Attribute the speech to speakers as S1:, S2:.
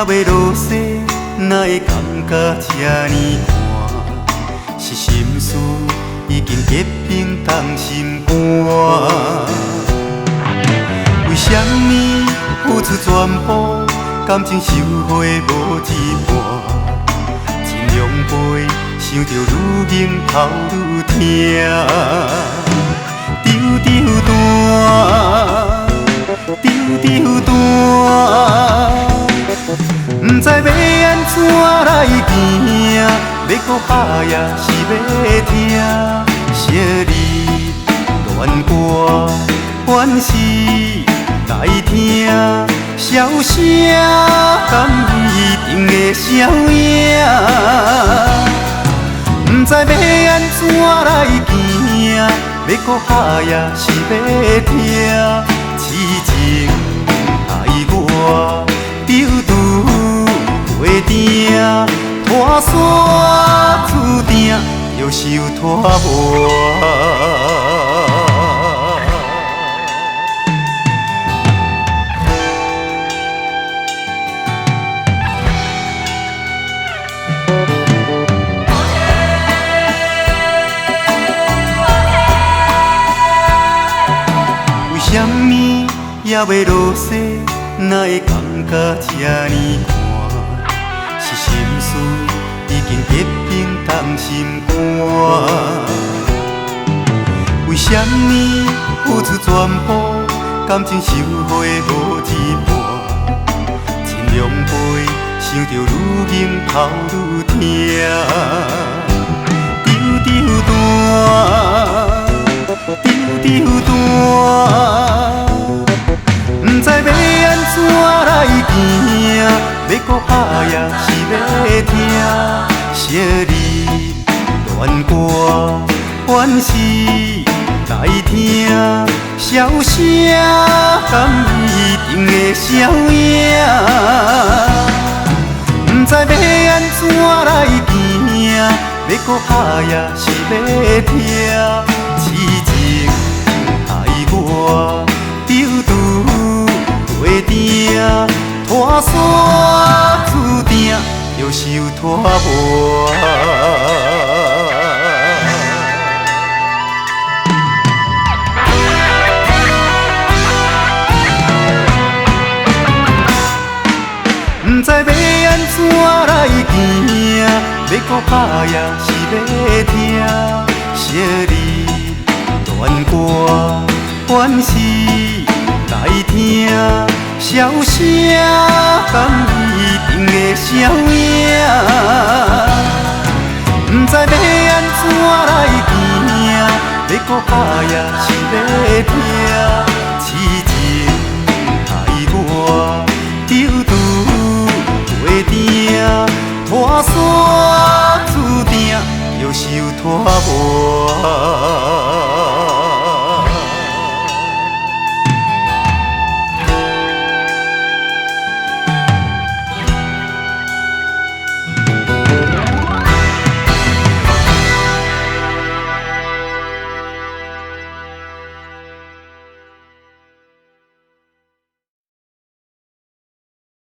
S1: 袂落雪，哪会感觉这呢寒？是心事已经结冰冻心肝。为什么付出全部，感情收回无一半？尽量陪，想着愈凝头愈痛，丢丢单，丢丢单。不知要安怎来行，要搁拍也是要听，惜你恋歌怨是来听，笑声敢一定会消影？不知要安怎来行，要搁拍也是要听，痴情爱我丢丢。袂定，拖山注定着受拖磨。为什么也袂落雪，哪会感觉这呢寒？是心事已经结冰冻心肝。为什么付出全部，感情收回无一半？尽量陪，想着愈凝头愈痛，丢丢单，丢丢单。不知要安怎来行，要搁拍也是要听，惜你恋歌怨是来听，笑声敢一定会消影？不知要安怎来行，要搁拍也是要听，痴情爱我丢丢。袂定，拖山注定着受拖磨。不知要安怎来行，要搁拍也是要听，惜你恋歌怨是来听，笑声敢一定会消影？不知要安怎来行，要搁拍也是要听，痴情爱我丢丢袂定，拖山注定着受拖磨。